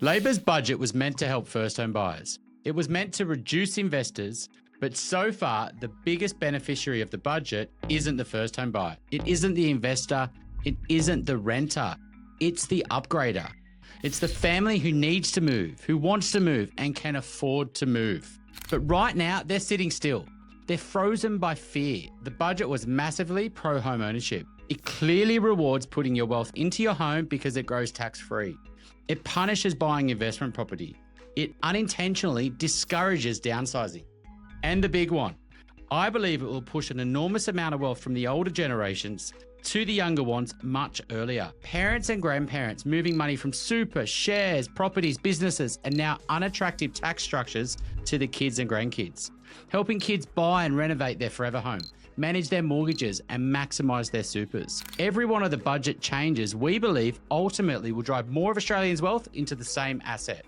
Labor's budget was meant to help first home buyers. It was meant to reduce investors, but so far, the biggest beneficiary of the budget isn't the first home buyer. It isn't the investor. It isn't the renter. It's the upgrader. It's the family who needs to move, who wants to move, and can afford to move. But right now, they're sitting still. They're frozen by fear. The budget was massively pro-home ownership. It clearly rewards putting your wealth into your home because it grows tax-free. It punishes buying investment property. It unintentionally discourages downsizing. And the big one, I believe it will push an enormous amount of wealth from the older generations to the younger ones much earlier. Parents and grandparents moving money from super, shares, properties, businesses, and now unattractive tax structures to the kids and grandkids. Helping kids buy and renovate their forever home, manage their mortgages, and maximise their supers. Every one of the budget changes, we believe, ultimately will drive more of Australians' wealth into the same asset,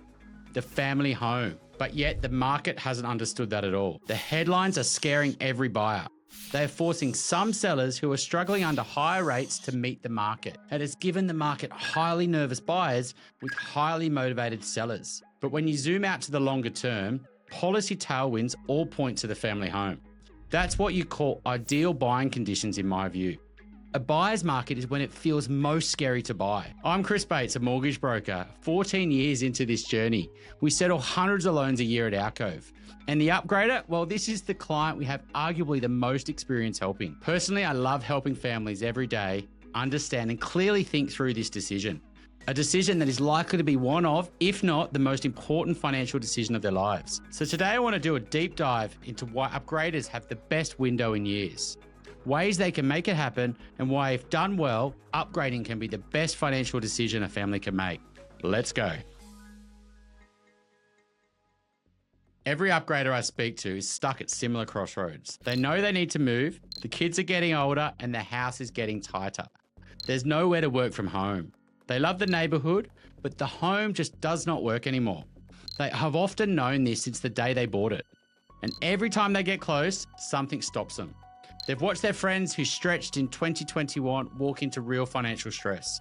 the family home. But yet the market hasn't understood that at all. The headlines are scaring every buyer. They are forcing some sellers who are struggling under higher rates to meet the market. It has given the market highly nervous buyers with highly motivated sellers. But when you zoom out to the longer term, policy tailwinds all point to the family home. That's what you call ideal buying conditions in my view. A buyer's market is when it feels most scary to buy. I'm Chris Bates, a mortgage broker. 14 years into this journey, we settle hundreds of loans a year at Alcove. And the upgrader, well, this is the client we have arguably the most experience helping. Personally, I love helping families every day understand and clearly think through this decision. A decision that is likely to be one of, if not the most important financial decision of their lives. So today I want to do a deep dive into why upgraders have the best window in years, ways they can make it happen, and why, if done well, upgrading can be the best financial decision a family can make. Let's go. Every upgrader I speak to is stuck at similar crossroads. They know they need to move, the kids are getting older, and the house is getting tighter. There's nowhere to work from home. They love the neighbourhood, but the home just does not work anymore. They have often known this since the day they bought it. And every time they get close, something stops them. They've watched their friends who stretched in 2021 walk into real financial stress.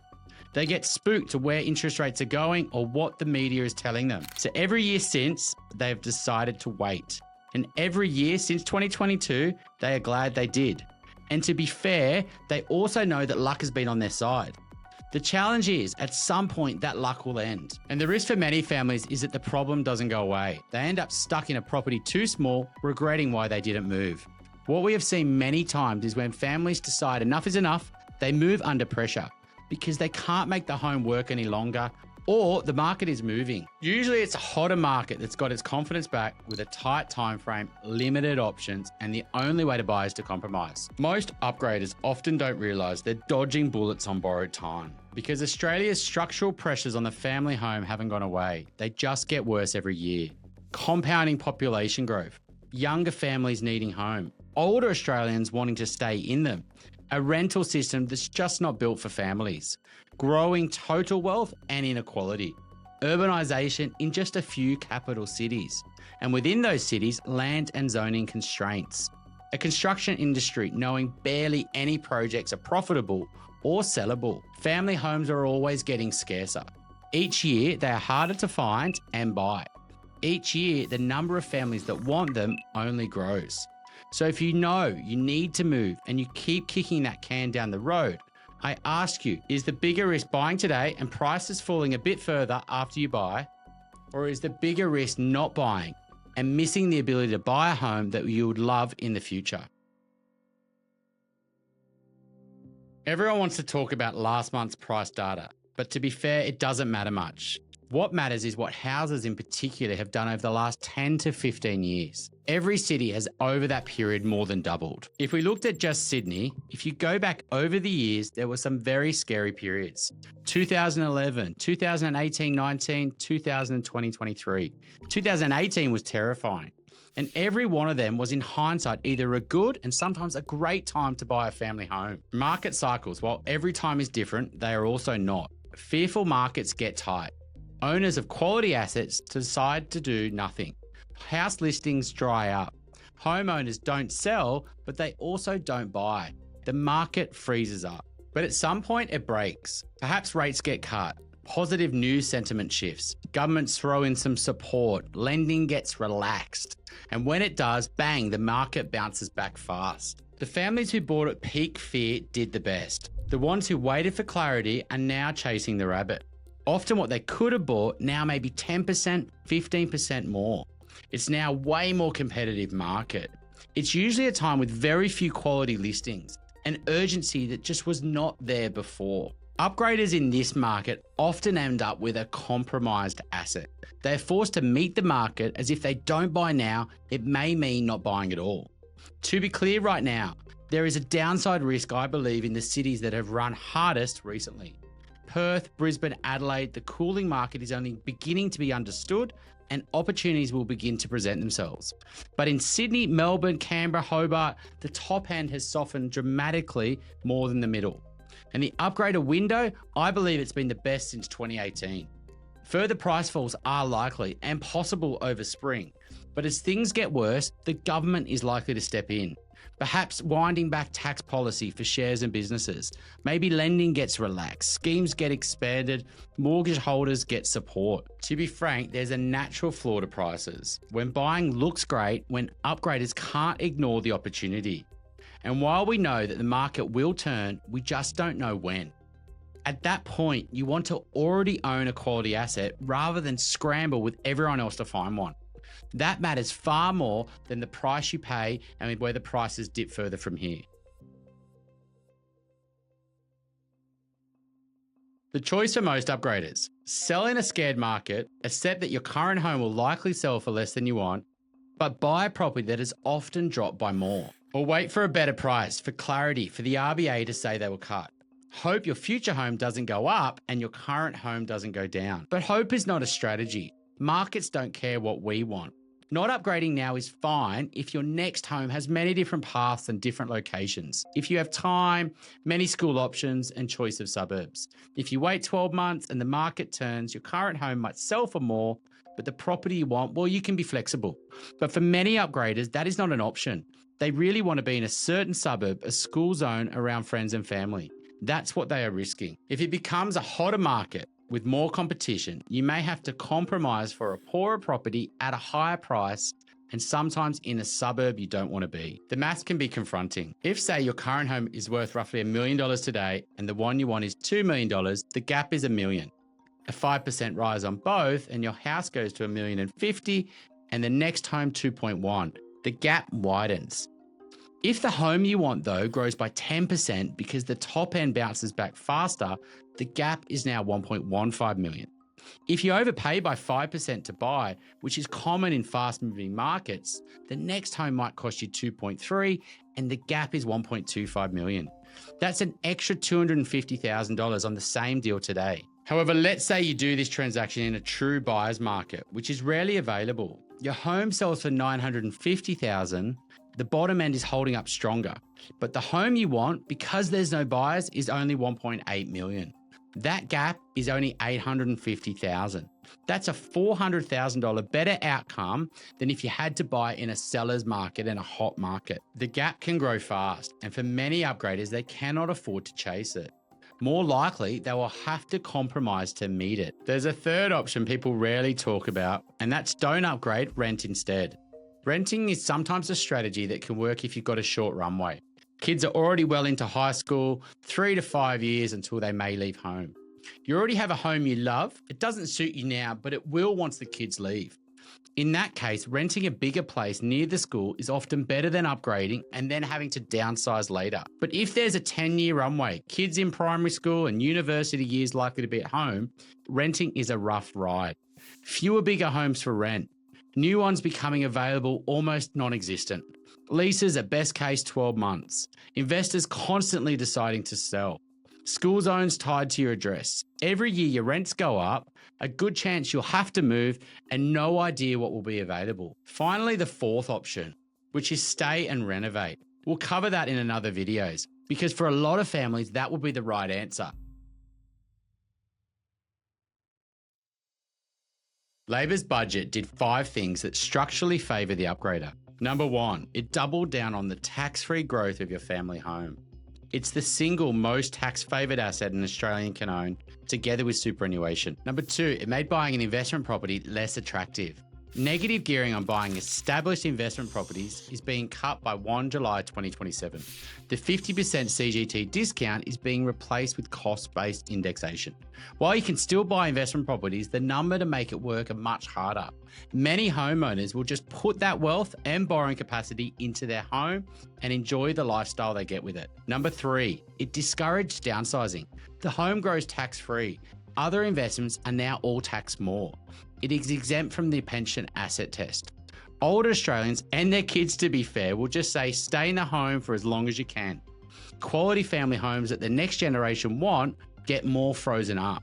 They get spooked to where interest rates are going or what the media is telling them. So every year since, they've decided to wait. And every year since 2022, they are glad they did. And to be fair, they also know that luck has been on their side. The challenge is, at some point, that luck will end. And the risk for many families is that the problem doesn't go away. They end up stuck in a property too small, regretting why they didn't move. What we have seen many times is when families decide enough is enough, they move under pressure because they can't make the home work any longer, or the market is moving. Usually it's a hotter market that's got its confidence back with a tight time frame, limited options, and the only way to buy is to compromise. Most upgraders often don't realise they're dodging bullets on borrowed time because Australia's structural pressures on the family home haven't gone away. They just get worse every year. Compounding population growth, younger families needing home, older Australians wanting to stay in them, a rental system that's just not built for families, growing total wealth and inequality, urbanisation in just a few capital cities, and within those cities, land and zoning constraints, a construction industry knowing barely any projects are profitable or sellable. Family homes are always getting scarcer. Each year, they are harder to find and buy. Each year, the number of families that want them only grows. So if you know you need to move and you keep kicking that can down the road, I ask you, is the bigger risk buying today and prices falling a bit further after you buy? Or is the bigger risk not buying and missing the ability to buy a home that you would love in the future? Everyone wants to talk about last month's price data, but to be fair, it doesn't matter much. What matters is what houses in particular have done over the last 10 to 15 years. Every city has over that period more than doubled. If we looked at just Sydney, if you go back over the years, there were some very scary periods. 2011, 2018-19, 2020-23. 2018 was terrifying. And every one of them was in hindsight either a good and sometimes a great time to buy a family home. Market cycles, while every time is different, they are also not. Fearful markets get tight. Owners of quality assets decide to do nothing. House listings dry up. Homeowners don't sell, but they also don't buy. The market freezes up. But at some point it breaks. Perhaps rates get cut. Positive news sentiment shifts. Governments throw in some support. Lending gets relaxed. And when it does, bang, the market bounces back fast. The families who bought at peak fear did the best. The ones who waited for clarity are now chasing the rabbit. Often what they could have bought now may be 10%, 15% more. It's now a way more competitive market. It's usually a time with very few quality listings, an urgency that just was not there before. Upgraders in this market often end up with a compromised asset. They're forced to meet the market as if they don't buy now, it may mean not buying at all. To be clear right now, there is a downside risk, I believe, in the cities that have run hardest recently. Perth, Brisbane, Adelaide, the cooling market is only beginning to be understood and opportunities will begin to present themselves. But in Sydney, Melbourne, Canberra, Hobart, the top end has softened dramatically more than the middle. And the upgrader window, I believe it's been the best since 2018. Further price falls are likely and possible over spring. But as things get worse, the government is likely to step in. Perhaps winding back tax policy for shares and businesses. Maybe lending gets relaxed, schemes get expanded, mortgage holders get support. To be frank, there's a natural flaw to prices. When buying looks great, when upgraders can't ignore the opportunity. And while we know that the market will turn, we just don't know when. At that point, you want to already own a quality asset rather than scramble with everyone else to find one. That matters far more than the price you pay and where the prices dip further from here. The choice for most upgraders: sell in a scared market, accept that your current home will likely sell for less than you want, but buy a property that has often dropped by more. Or wait for a better price, for clarity, for the RBA to say they will cut. Hope your future home doesn't go up and your current home doesn't go down. But hope is not a strategy. Markets don't care what we want. Not upgrading now is fine if your next home has many different paths and different locations. If you have time, many school options and choice of suburbs. If you wait 12 months and the market turns, your current home might sell for more, but the property you want, well, you can be flexible. But for many upgraders, that is not an option. They really want to be in a certain suburb, a school zone around friends and family. That's what they are risking. If it becomes a hotter market with more competition, you may have to compromise for a poorer property at a higher price and sometimes in a suburb you don't want to be. The maths can be confronting. If, say, your current home is worth roughly $1 million today and the one you want is $2 million, the gap is $1 million. A 5% rise on both and your house goes to $1,050,000 and the next home 2.1. The gap widens. If the home you want, though, grows by 10% because the top end bounces back faster, the gap is now $1.15 million. If you overpay by 5% to buy, which is common in fast-moving markets, the next home might cost you 2.3 and the gap is 1.25 million. That's an extra $250,000 on the same deal today. However, let's say you do this transaction in a true buyer's market, which is rarely available. Your home sells for $950,000. The bottom end is holding up stronger, but the home you want, because there's no buyers, is only 1.8 million. That gap is only 850,000. That's a $400,000 better outcome than if you had to buy in a seller's market in a hot market. The gap can grow fast, and for many upgraders, they cannot afford to chase it. More likely, they will have to compromise to meet it. There's a third option people rarely talk about, and that's don't upgrade, rent instead. Renting is sometimes a strategy that can work if you've got a short runway. Kids are already well into high school, 3 to 5 years until they may leave home. You already have a home you love. It doesn't suit you now, but it will once the kids leave. In that case, renting a bigger place near the school is often better than upgrading and then having to downsize later. But if there's a 10-year runway, kids in primary school and university years likely to be at home, renting is a rough ride. Fewer bigger homes for rent. New ones becoming available almost non-existent. Leases at best case 12 months. Investors constantly deciding to sell. School zones tied to your address. Every year your rents go up, a good chance you'll have to move, and no idea what will be available. Finally, the fourth option, which is stay and renovate. We'll cover that in another videos, because for a lot of families, that will be the right answer. Labor's budget did 5 things that structurally favour the upgrader. Number 1, it doubled down on the tax-free growth of your family home. It's the single most tax-favoured asset an Australian can own, together with superannuation. Number 2, it made buying an investment property less attractive. Negative gearing on buying established investment properties is being cut by 1 July 2027. The 50% CGT discount is being replaced with cost-based indexation. While you can still buy investment properties, the number to make it work are much harder. Many homeowners will just put that wealth and borrowing capacity into their home and enjoy the lifestyle they get with it. Number 3, it discouraged downsizing. The home grows tax-free. Other investments are now all taxed more. It is exempt from the pension asset test. Older Australians and their kids, to be fair, will just say stay in the home for as long as you can. Quality family homes that the next generation want get more frozen up.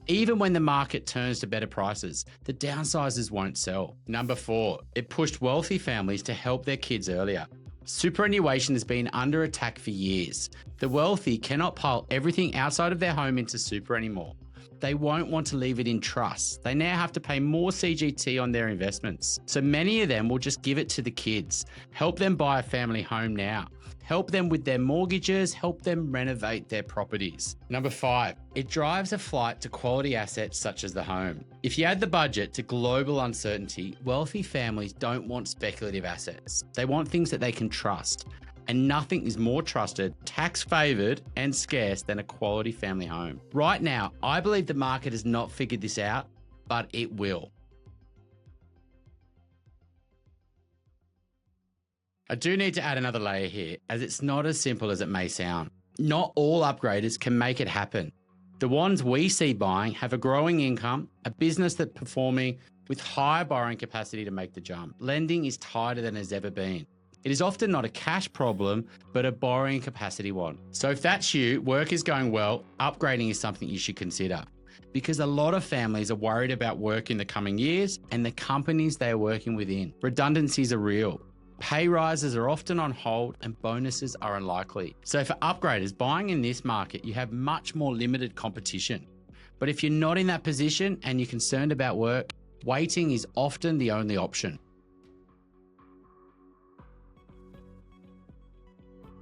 Even when the market turns to better prices, the downsizers won't sell. Number 4, it pushed wealthy families to help their kids earlier. Superannuation has been under attack for years. The wealthy cannot pile everything outside of their home into super anymore. They won't want to leave it in trust. They now have to pay more CGT on their investments. So many of them will just give it to the kids. Help them buy a family home now. Help them with their mortgages. Help them renovate their properties. Number 5, it drives a flight to quality assets such as the home. If you add the budget to global uncertainty, wealthy families don't want speculative assets. They want things that they can trust. And nothing is more trusted, tax-favoured and scarce than a quality family home. Right now, I believe the market has not figured this out, but it will. I do need to add another layer here, as it's not as simple as it may sound. Not all upgraders can make it happen. The ones we see buying have a growing income, a business that's performing with higher borrowing capacity to make the jump. Lending is tighter than it has ever been. It is often not a cash problem, but a borrowing capacity one. So if that's you, work is going well, upgrading is something you should consider. Because a lot of families are worried about work in the coming years and the companies they are working within. Redundancies are real. Pay rises are often on hold and bonuses are unlikely. So for upgraders, buying in this market, you have much more limited competition. But if you're not in that position and you're concerned about work, waiting is often the only option.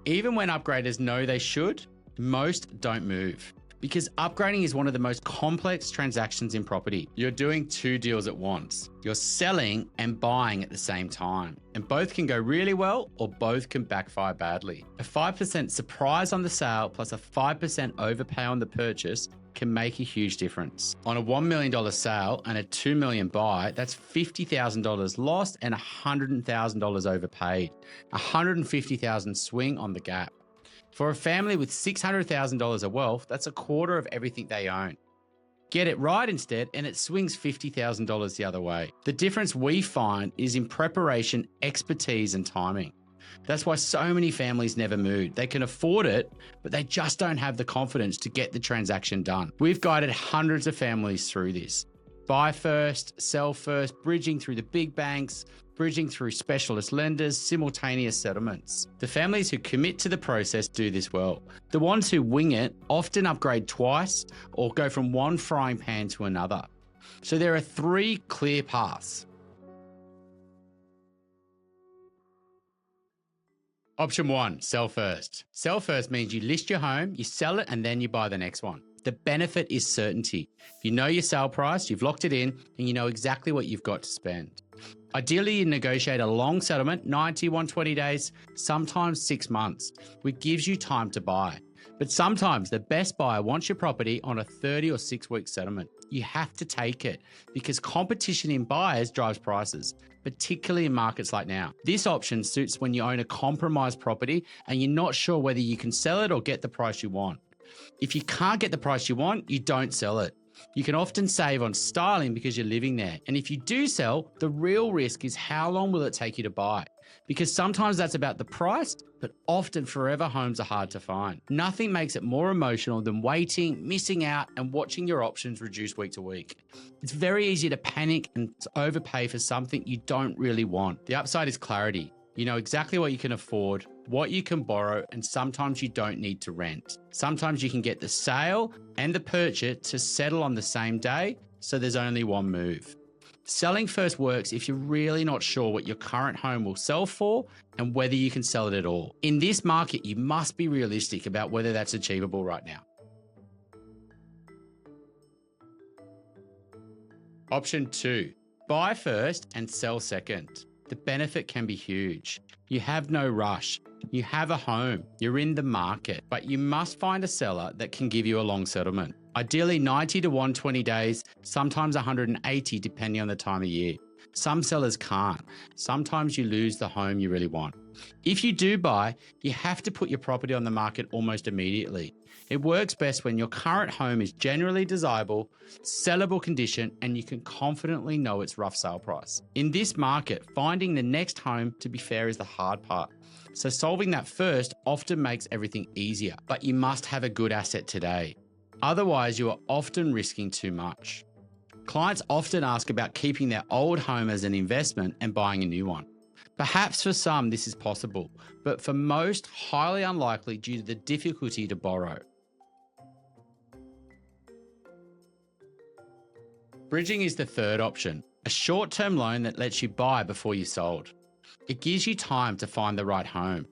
Even when upgraders know they should, most don't move. Because upgrading is one of the most complex transactions in property. You're doing 2 deals at once. You're selling and buying at the same time. And both can go really well or both can backfire badly. A 5% surprise on the sale plus a 5% overpay on the purchase can make a huge difference. On a $1 million sale and a $2 million buy, that's $50,000 lost and $100,000 overpaid. $150,000 swing on the gap. For a family with $600,000 of wealth, that's a quarter of everything they own. Get it right instead, and it swings $50,000 the other way. The difference we find is in preparation, expertise, and timing. That's why so many families never move. They can afford it, but they just don't have the confidence to get the transaction done. We've guided hundreds of families through this. Buy first, sell first, bridging through the big banks, bridging through specialist lenders, simultaneous settlements. The families who commit to the process do this well. The ones who wing it often upgrade twice or go from one frying pan to another. So there are 3 clear paths. Option 1, sell first. Sell first means you list your home, you sell it, and then you buy the next one. The benefit is certainty. You know your sale price, you've locked it in, and you know exactly what you've got to spend. Ideally, you negotiate a long settlement, 90, 120 days, sometimes 6 months, which gives you time to buy. But sometimes the best buyer wants your property on a 30 or 6-week settlement. You have to take it because competition in buyers drives prices, particularly in markets like now. This option suits when you own a compromised property and you're not sure whether you can sell it or get the price you want. If you can't get the price you want, you don't sell it. You can often save on styling because you're living there. And if you do sell, the real risk is how long will it take you to buy? Because sometimes that's about the price, but often forever homes are hard to find. Nothing makes it more emotional than waiting, missing out, and watching your options reduce week to week. It's very easy to panic and overpay for something you don't really want. The upside is clarity. You know exactly what you can afford, what you can borrow, and sometimes you don't need to rent. Sometimes you can get the sale and the purchase to settle on the same day, so there's only one move. Selling first works if you're really not sure what your current home will sell for and whether you can sell it at all. In this market, you must be realistic about whether that's achievable right now. Option 2, buy first and sell second. The benefit can be huge. You have no rush. You have a home. You're in the market, but you must find a seller that can give you a long settlement. Ideally 90 to 120 days, sometimes 180 depending on the time of year. Some sellers can't. Sometimes you lose the home you really want. If you do buy, you have to put your property on the market almost immediately. It works best when your current home is generally desirable, sellable condition, and you can confidently know its rough sale price. In this market, finding the next home, to be fair, is the hard part. So solving that first often makes everything easier, but you must have a good asset today. Otherwise, you are often risking too much. Clients often ask about keeping their old home as an investment and buying a new one. Perhaps for some this is possible, but for most, highly unlikely due to the difficulty to borrow. Bridging is the third option, a short-term loan that lets you buy before you sold. It gives you time to find the right home,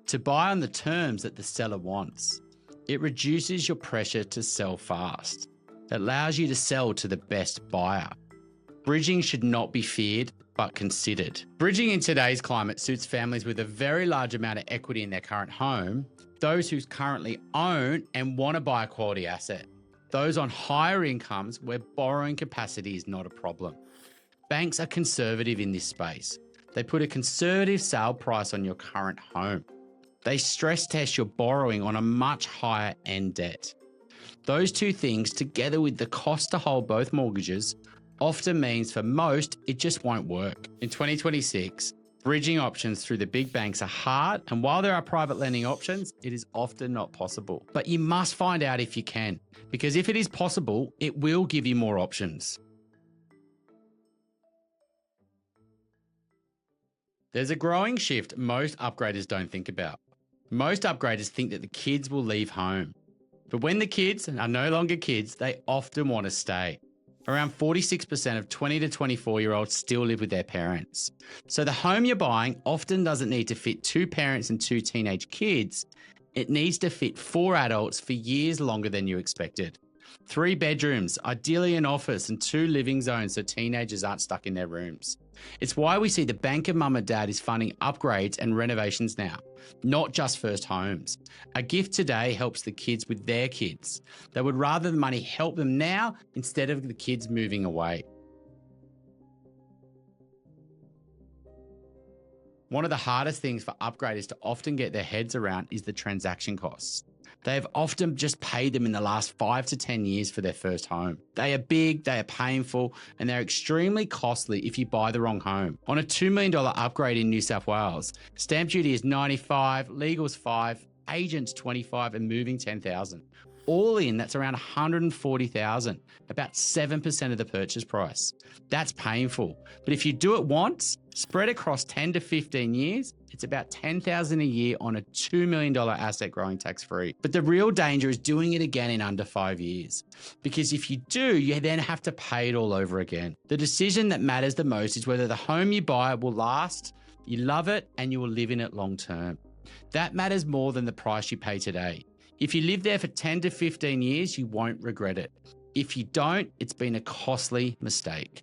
to buy on the terms that the seller wants. It reduces your pressure to sell fast. It allows you to sell to the best buyer. Bridging should not be feared, but considered. Bridging in today's climate suits families with a very large amount of equity in their current home, those who currently own and want to buy a quality asset, those on higher incomes where borrowing capacity is not a problem. Banks are conservative in this space. They put a conservative sale price on your current home. They stress test your borrowing on a much higher end debt. Those two things, together with the cost to hold both mortgages, often means for most, it just won't work. In 2026, bridging options through the big banks are hard, and while there are private lending options, it is often not possible. But you must find out if you can, because if it is possible, it will give you more options. There's a growing shift most upgraders don't think about. Most upgraders think that the kids will leave home. But when the kids are no longer kids, they often want to stay. Around 46% of 20 to 24-year-olds still live with their parents. So the home you're buying often doesn't need to fit 2 parents and 2 teenage kids. It needs to fit 4 adults for years longer than you expected. 3 bedrooms, ideally an office and 2 living zones so teenagers aren't stuck in their rooms. It's why we see the bank of mum and dad is funding upgrades and renovations now, not just first homes. A gift today helps the kids with their kids. They would rather the money help them now instead of the kids moving away. One of the hardest things for upgraders to often get their heads around is the transaction costs. They have often just paid them in the last 5 to 10 years for their first home. They are big, they are painful, and they're extremely costly if you buy the wrong home. On a $2 million upgrade in New South Wales, stamp duty is $95, legal's $5, agents $25, and moving $10,000. All in, that's around $140,000, about 7% of the purchase price. That's painful. But if you do it once, spread across 10 to 15 years, it's about $10,000 a year on a $2 million asset growing tax-free. But the real danger is doing it again in under 5 years. Because if you do, you then have to pay it all over again. The decision that matters the most is whether the home you buy will last, you love it, and you will live in it long term. That matters more than the price you pay today. If you live there for 10 to 15 years, you won't regret it. If you don't, it's been a costly mistake.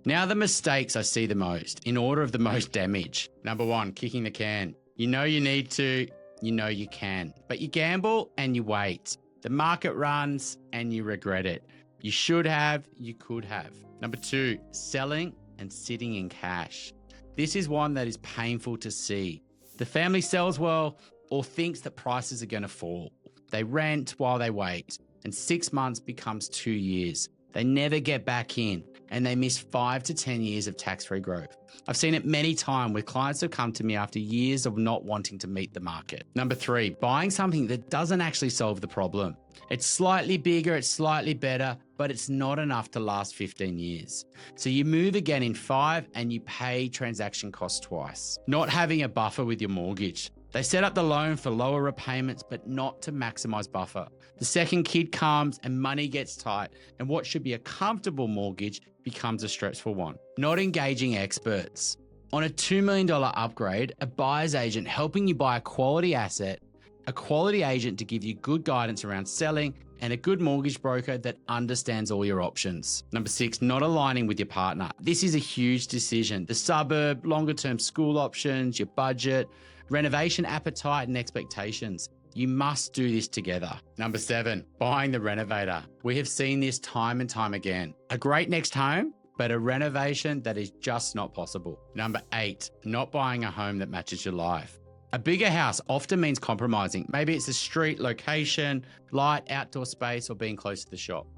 Now the mistakes I see the most, in order of the most damage. Number 1, kicking the can. You know you need to, you know you can, but you gamble and you wait. The market runs and you regret it. You should have, you could have. Number 2, selling and sitting in cash. This is one that is painful to see. The family sells well or thinks that prices are going to fall. They rent while they wait, and 6 months becomes 2 years. They never get back in, and they miss 5 to 10 years of tax-free growth. I've seen it many times where clients have come to me after years of not wanting to meet the market. Number 3, buying something that doesn't actually solve the problem. It's slightly bigger, it's slightly better, but it's not enough to last 15 years. So you move again in 5 and you pay transaction costs twice. Not having a buffer with your mortgage. They set up the loan for lower repayments, but not to maximize buffer. The second kid comes and money gets tight, and what should be a comfortable mortgage becomes a stressful one. Not engaging experts. On a $2 million upgrade, a buyer's agent helping you buy a quality asset, a quality agent to give you good guidance around selling, and a good mortgage broker that understands all your options. Number 6, not aligning with your partner. This is a huge decision. The suburb, longer term school options, your budget, renovation appetite and expectations. You must do this together. Number 7, buying the renovator. We have seen this time and time again. A great next home, but a renovation that is just not possible. Number 8, not buying a home that matches your life. A bigger house often means compromising. Maybe it's a street, location, light, outdoor space, or being close to the shop.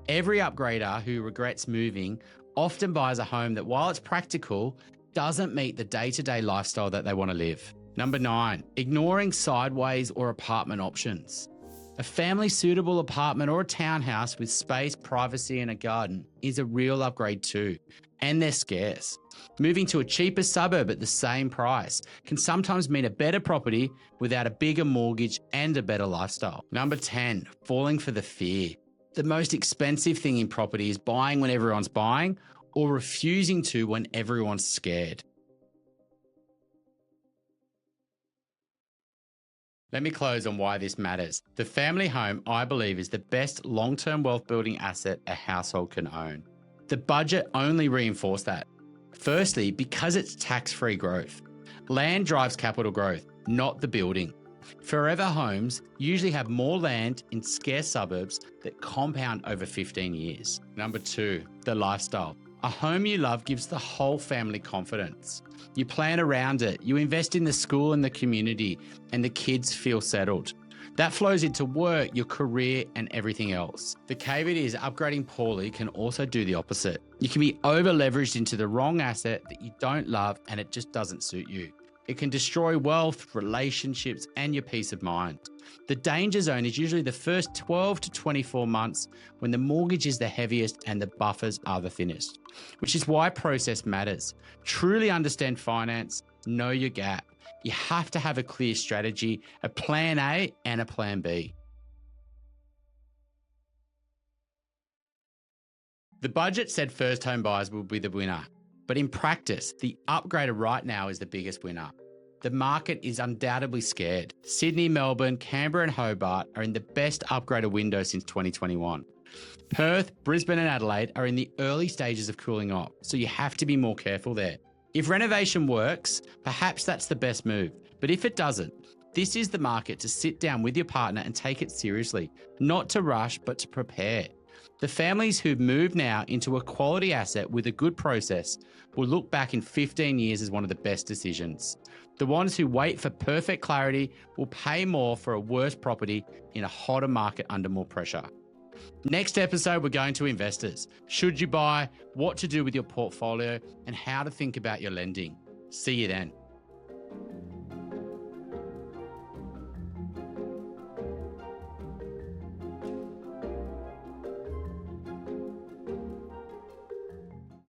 Every upgrader who regrets moving often buys a home that, while it's practical, doesn't meet the day-to-day lifestyle that they want to live. Number 9, ignoring sideways or apartment options. A family-suitable apartment or a townhouse with space, privacy, and a garden is a real upgrade too, and they're scarce. Moving to a cheaper suburb at the same price can sometimes mean a better property without a bigger mortgage and a better lifestyle. Number 10, falling for the fear. The most expensive thing in property is buying when everyone's buying or refusing to when everyone's scared. Let me close on why this matters. The family home, I believe, is the best long-term wealth building asset a household can own. The budget only reinforced that. Firstly, because it's tax-free growth. Land drives capital growth, not the building. Forever homes usually have more land in scarce suburbs that compound over 15 years. Number 2, the lifestyle. A home you love gives the whole family confidence. You plan around it, you invest in the school and the community, and the kids feel settled. That flows into work, your career, and everything else. The caveat is upgrading poorly can also do the opposite. You can be over-leveraged into the wrong asset that you don't love and it just doesn't suit you. It can destroy wealth, relationships, and your peace of mind. The danger zone is usually the first 12 to 24 months when the mortgage is the heaviest and the buffers are the thinnest, which is why process matters. Truly understand finance, know your gap. You have to have a clear strategy, a plan A and a plan B. The budget said first home buyers will be the winner, but in practice, the upgrader right now is the biggest winner. The market is undoubtedly scared. Sydney, Melbourne, Canberra and Hobart are in the best upgrader window since 2021. Perth, Brisbane and Adelaide are in the early stages of cooling off, so you have to be more careful there. If renovation works, perhaps that's the best move. But if it doesn't, this is the market to sit down with your partner and take it seriously, not to rush, but to prepare. The families who've moved now into a quality asset with a good process will look back in 15 years as one of the best decisions. The ones who wait for perfect clarity will pay more for a worse property in a hotter market under more pressure. Next episode, we're going to investors. Should you buy, what to do with your portfolio, and how to think about your lending. See you then.